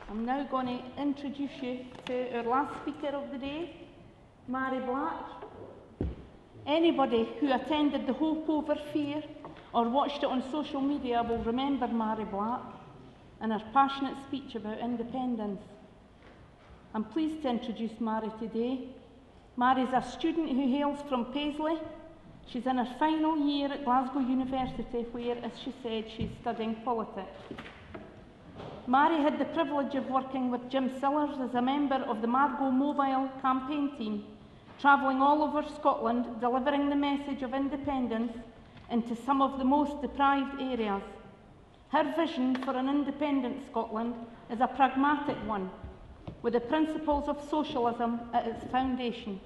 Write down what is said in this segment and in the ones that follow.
I'm now going to introduce you to our last speaker of the day, Mhairi Black. Anybody who attended the Hope Over Fear or watched it on social media will remember Mhairi Black and her passionate speech about independence. I'm pleased to introduce Mhairi today. Mhairi is a student who hails from Paisley. She's in her final year at Glasgow University where, as she said, she's studying politics. Mhairi had the privilege of working with Jim Sillars as a member of the Margot Mobile campaign team, travelling all over Scotland, delivering the message of independence into some of the most deprived areas. Her vision for an independent Scotland is a pragmatic one, with the principles of socialism at its foundation.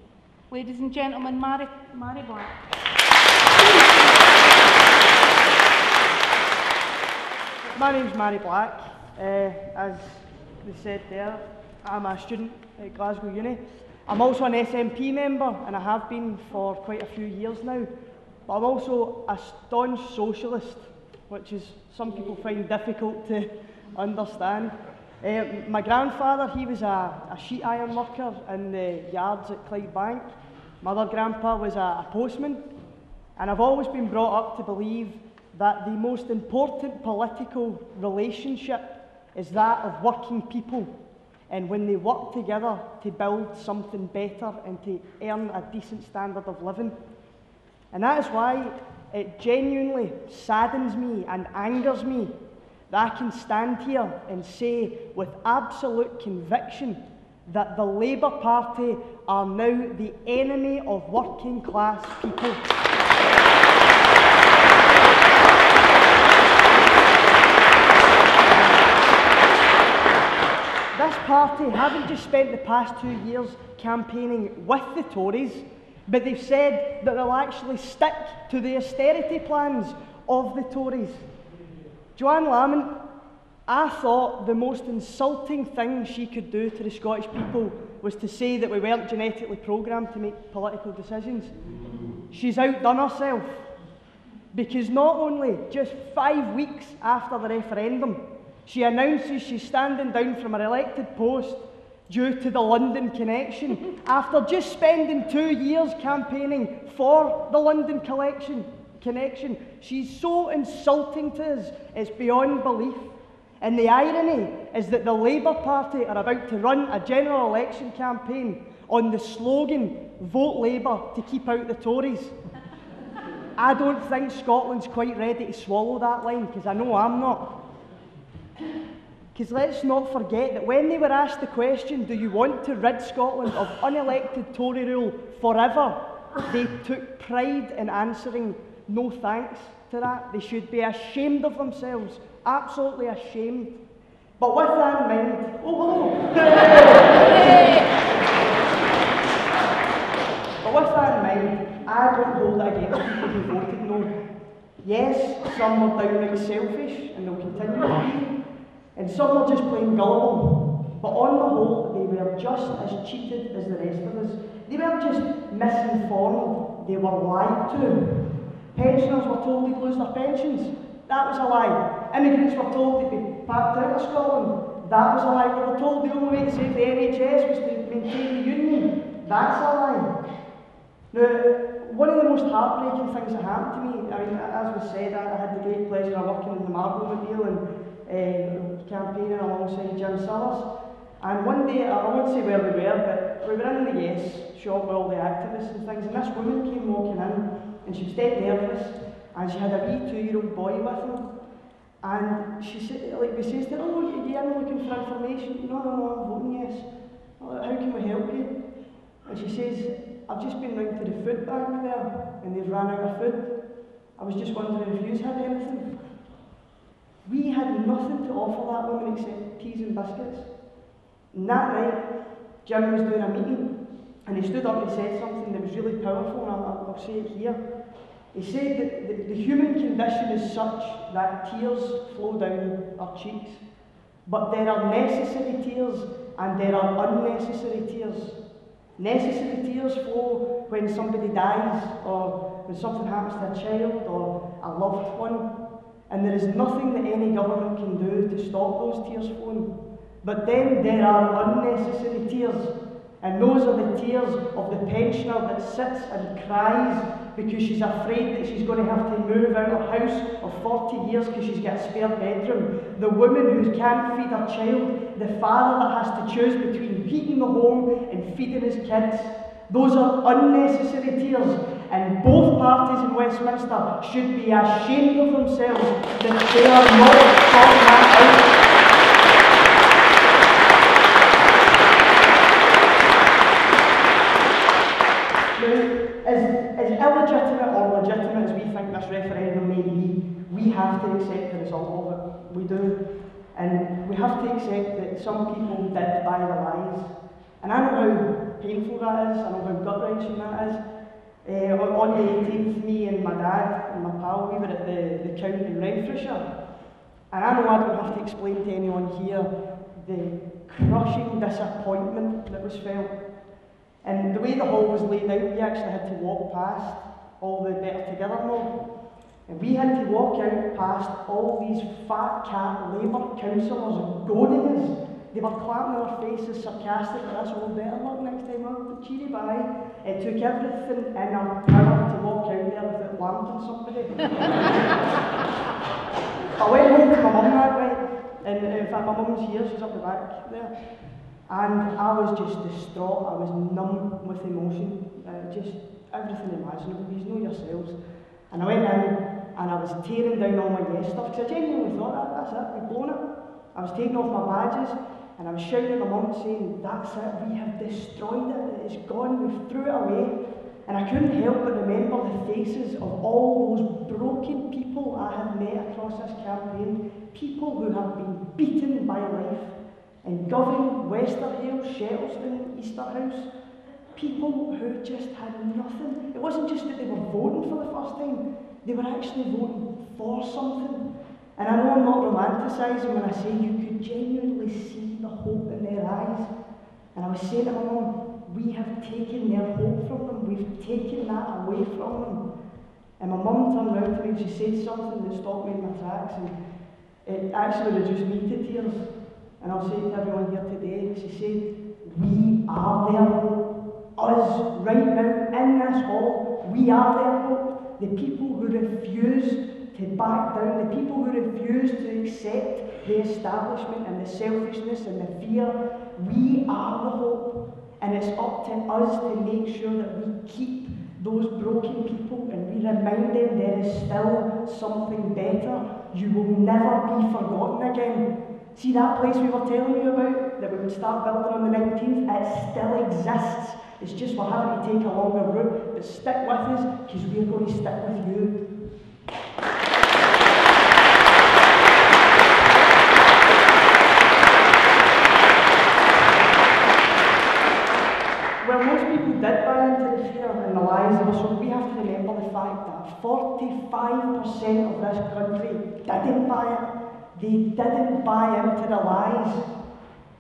Ladies and gentlemen, Mhairi Black. My name's Mhairi Black. As we said there, I'm a student at Glasgow Uni. I'm also an SNP member, and I have been for quite a few years now. But I'm also a staunch socialist, which is some people find difficult to understand. My grandfather, he was a sheet iron worker in the yards at Clydebank. My other grandpa was a postman. And I've always been brought up to believe that the most important political relationship is that of working people, and when they work together to build something better and to earn a decent standard of living. And that is why it genuinely saddens me and angers me that I can stand here and say with absolute conviction that the Labour Party are now the enemy of working class people. This party haven't just spent the past 2 years campaigning with the Tories, but they've said that they'll actually stick to the austerity plans of the Tories. Joanne Lamont, I thought the most insulting thing she could do to the Scottish people was to say that we weren't genetically programmed to make political decisions. She's outdone herself, because not only just 5 weeks after the referendum, she announces she's standing down from her elected post due to the London connection, after just spending 2 years campaigning for the London connection. She's so insulting to us, it's beyond belief. And the irony is that the Labour Party are about to run a general election campaign on the slogan, "Vote Labour to keep out the Tories." I don't think Scotland's quite ready to swallow that line, because I know I'm not. Because let's not forget that when they were asked the question, do you want to rid Scotland of unelected Tory rule forever, they took pride in answering no thanks to that. They should be ashamed of themselves, absolutely ashamed. But with that in mind, oh hello! But with that in mind, I don't hold it against people who voted no. Yes, some were downright selfish, and they'll continue to be. And some were just plain gullible, but on the whole, they were just as cheated as the rest of us. They weren't just misinformed, they were lied to. Pensioners were told they'd lose their pensions. That was a lie. Immigrants were told they'd be packed out of Scotland. That was a lie. We were told the only way to save the NHS was to maintain the union. That's a lie. Now, one of the most heartbreaking things that happened to me, I mean, as was said, I had the great pleasure of working in the Margot Mobile and campaigning alongside Jim Sillars. And one day, I won't say where we were, but we were in the Yes shop with all the activists and things, and this woman came walking in, and she was dead nervous, and she had a wee 2-year-old boy with her. And she said, like, we says to her, "Oh, you're looking for information?" "No, I'm voting yes." "How can we help you?" And she says, "I've just been round to the food bank there, and they've ran out of food. I was just wondering if you had anything." We had nothing to offer that woman except teas and biscuits. And that night, Jim was doing a meeting, and he stood up and he said something that was really powerful, and I'll say it here. He said that the human condition is such that tears flow down our cheeks, but there are necessary tears and there are unnecessary tears. Necessary tears flow when somebody dies, or when something happens to a child or a loved one, and there is nothing that any government can do to stop those tears flowing. But then there are unnecessary tears, and those are the tears of the pensioner that sits and cries because she's afraid that she's going to have to move out of a house of 40 years because she's got a spare bedroom. The woman who can't feed her child, the father that has to choose between heating the home and feeding his kids. Those are unnecessary tears, and both parties in Westminster should be ashamed of themselves that they are not sorting that out. As illegitimate or legitimate as we think this referendum may be, we have to accept the result of it. We do. And we have to accept that some people did buy the lies. And I know how painful that is, I know how gut-wrenching that is. On the 18th, me and my dad and my pal, we were at the count in Renfrewshire. And I know I don't have to explain to anyone here the crushing disappointment that was felt. And the way the hall was laid out, we actually had to walk past all the Better Together mob. And we had to walk out past all these fat cat Labour councillors goading us. They were clapping in our faces sarcastically, "That's all better luck next time, I'll cheery bye." It took everything in our power to walk out there without lamping somebody. I went home to my mum that night, and in fact my mum's here, she's up the back there. And I was just distraught, I was numb with emotion, just everything imaginable, you know yourselves. And I went in and I was tearing down all my yes stuff, because I genuinely thought, that's it, we've blown it. I was taking off my badges and I was shouting at my mum saying, "That's it, we have destroyed it, it's gone, we threw it away." And I couldn't help but remember the faces of all those broken people I had met across this campaign, people who have been beaten by life. In Govan, Westerhale, Shettleston, Easterhouse, people who just had nothing. It wasn't just that they were voting for the first time, they were actually voting for something. And I know I'm not romanticising when I say you could genuinely see the hope in their eyes. And I was saying to my mum, we have taken their hope from them, we've taken that away from them. And my mum turned around to me and she said something that stopped me in my tracks, and it actually reduced me to tears. And I'll say to everyone here today, she said, we are their hope. Us, right now, in this hall, we are their hope. The people who refuse to back down, the people who refuse to accept the establishment and the selfishness and the fear, we are the hope. And it's up to us to make sure that we keep those broken people and we remind them there is still something better. You will never be forgotten again. See that place we were telling you about, that we would start building on the 19th? It still exists. It's just we're having to take a longer route, but stick with us, because we're going to stick with you. Well, most people did buy into the fear and the lies that were sold. We have to remember the fact that 45% of this country didn't buy it. They didn't buy into the lies.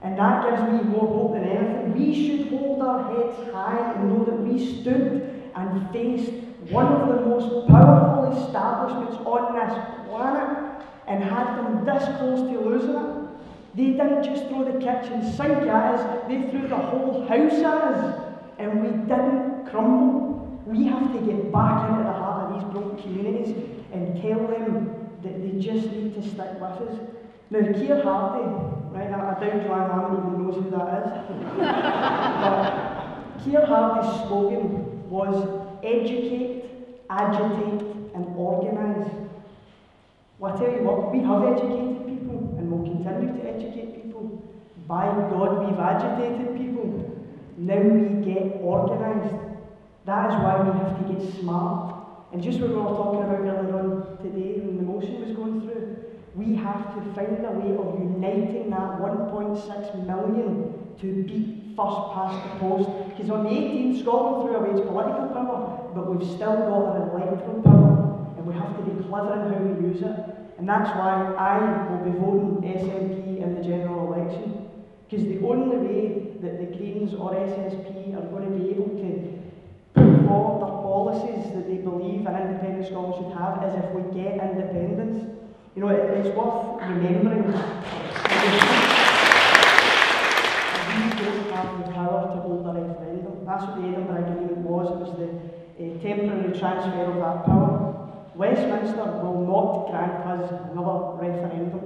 And that gives me more hope than anything. We should hold our heads high and know that we stood and faced one of the most powerful establishments on this planet and had them this close to losing it. They didn't just throw the kitchen sink at us, they threw the whole house at us, and we didn't crumble. We have to get back into the heart of these broken communities and tell them that they just need to stick with us. Now, Keir Hardie, right, I doubt Joanne Lamont even knows who that is, but Keir Hardie's slogan was educate, agitate and organise. Well, I tell you what, we have educated people and will continue to educate people. By God, we've agitated people. Now we get organised. That is why we have to get smart. And just what we were talking about earlier on today when the motion was going through, we have to find a way of uniting that 1.6 million to beat first past the post. Because on the 18th, Scotland threw away its political power, but we've still got an electoral power, and we have to be clever in how we use it. And that's why I will be voting SNP in the general election. Because the only way that the Greens or SSP are going to be able to put forward their policies that they believe an independent Scotland should have is if we get independence. You know, it's worth remembering. temporary transfer of that power. Westminster will not grant us another referendum.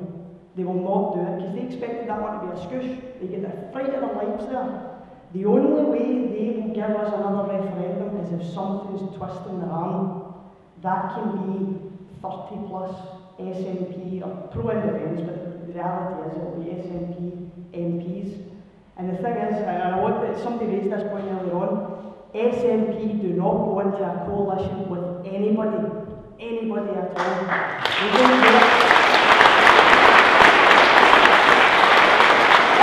They will not do it because they expected that one to be a scoosh. They get the fright of their lives there. The only way they will give us another referendum is if something's twisting their arm. That can be 30 plus SNP, or pro-independence, but the reality is it will be SNP MPs. And the thing is, and I want that somebody raised this point earlier on, SNP do not go into a coalition with anybody at all. We don't do it.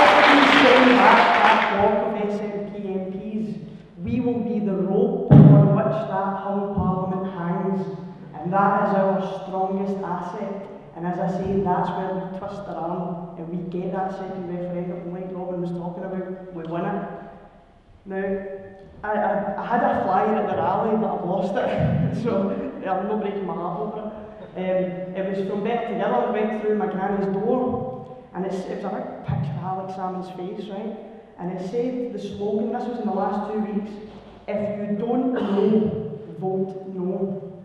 If we send back that block of SNP MPs, we will be the rope on which that hung parliament hangs, and that is our strongest asset. And as I say, that's where we twist our arm and we get that second referendum, like Robin was talking about, we win it. Now, I had a flyer at the rally, but I've lost it, so I'm not breaking my heart over it. It was from Better Together. It went through my granny's door, and it was a big picture of Alex Salmon's face, right? And it said, the slogan, this was in the last 2 weeks, if you don't know, vote no.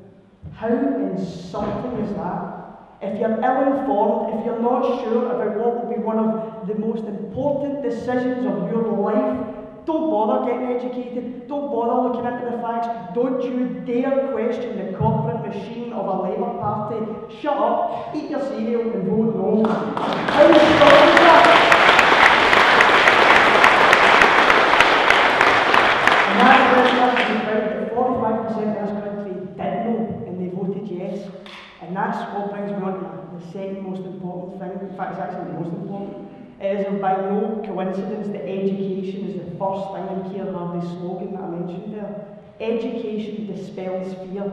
How insulting is that? If you're ill-informed, if you're not sure about what will be one of the most important decisions of your life, don't bother getting educated, don't bother looking into the facts, don't you dare question the corporate machine of a Labour Party. Shut up, eat your cereal and vote no. How insulting is that? And that's where it has to be proud that 45% of this country did know and they voted yes. And that's what brings me on to the second most important thing. In fact, it's actually the most important. It is by no coincidence that education is the first thing in Keir Hardie's slogan that I mentioned there. Education dispels fear.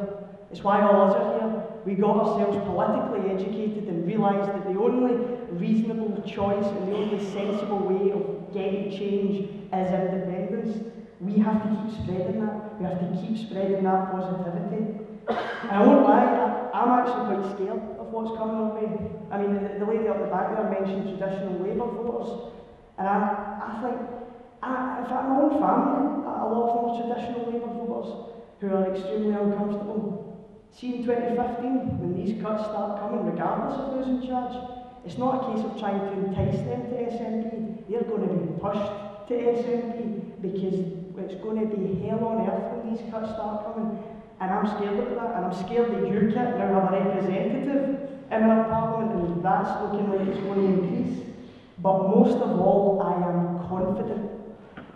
It's why all of us are here. We got ourselves politically educated and realised that the only reasonable choice and the only sensible way of getting change is independence. We have to keep spreading that. We have to keep spreading that positivity. And I won't lie, I'm actually quite scared of what's coming our way. I mean, the lady up the back there mentioned traditional Labour voters, and I think, in fact, my own family, a lot of them are traditional Labour voters who are extremely uncomfortable. See, in 2015, when these cuts start coming, regardless of who's in charge, it's not a case of trying to entice them to SNP. They're going to be pushed to SNP because it's going to be hell on earth when these cuts start coming. And I'm scared of that, and I'm scared that UKIP now have a representative in our parliament, and that's looking like it's going to increase. But most of all, I am confident.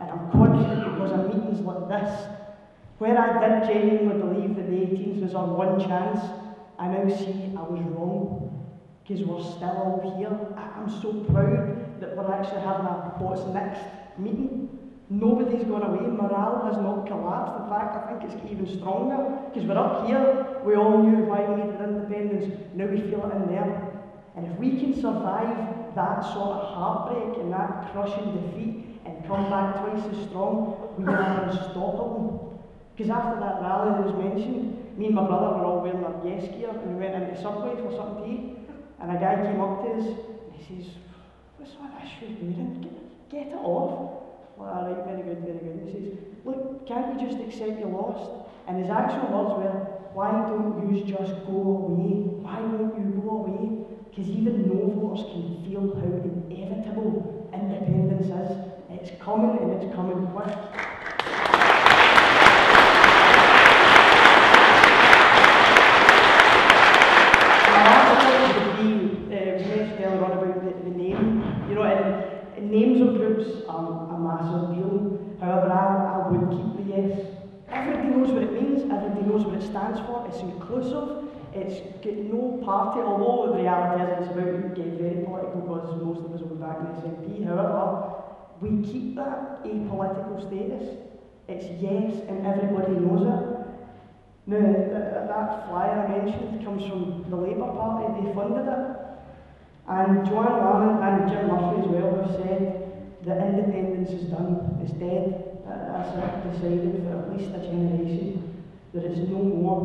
And I'm confident because of meetings like this, where I did genuinely believe that the 18th was our one chance, I now see I was wrong. Because we're still all here. I'm so proud that we're actually having a what's next meeting. Nobody's gone away, morale has not collapsed. In fact, I think it's even stronger, because we're up here, we all knew why we needed independence, now we feel it in there. And if we can survive that sort of heartbreak and that crushing defeat and come back twice as strong, we are unstoppable. Because after that rally that was mentioned, me and my brother were all wearing our yes gear, and we went into Subway for something to eat, and a guy came up to us, and he says, "What's all that shoe wearing? Get it off." Well, alright, very good, very good. He says, "Look, can't you just accept you lost?" And his actual words were, "Why don't you just go away? Why won't you go away?" Because even no voters can feel how inevitable independence is. It's coming, and it's coming quick. My last point would be, it was mentioned earlier on about the name. You know, and names of groups are a massive deal. However, I would keep the yes. Everybody knows what it means, everybody knows what it stands for, it's inclusive, it's got no party, although the reality is it's about to get very political because most of us will be back in SNP. However, we keep that apolitical status. It's yes and everybody knows it. Now, that flyer I mentioned comes from the Labour Party, they funded it. And Joanne Lamont and Jim Murphy as well have said that independence is done, it's dead. That's it, decided for at least a generation. There is no more.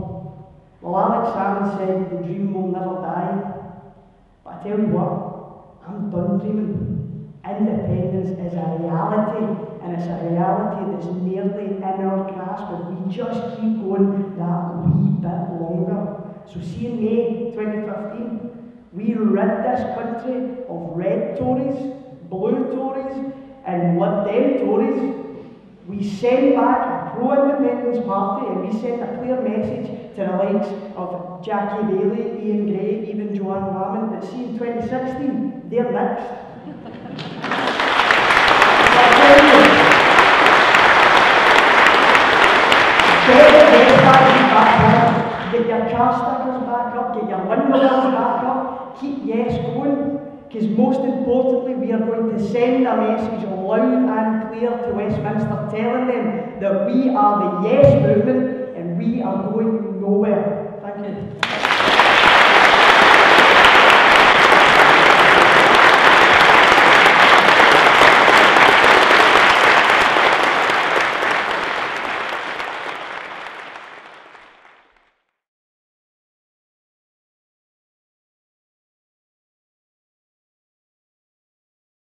Well, Alex Salmon said the dream will never die. But I tell you what, I'm done dreaming. Independence is a reality, and it's a reality that's nearly in our grasp if we just keep going that wee bit longer. So see, in May 2015, we rid this country of red Tories, blue Tories, and Lib Dem Tories. We send back a pro-independence party, and we send a clear message to the likes of Jackie Bailey, Ian Gray, even Joanne Lamont, that see in 2016, they're next. Get your car stickers back up, get your window bills back up, keep yes going, because most importantly, we are going to send a message loud and clear to Westminster telling them that we are the yes movement and we are going nowhere. Thank you.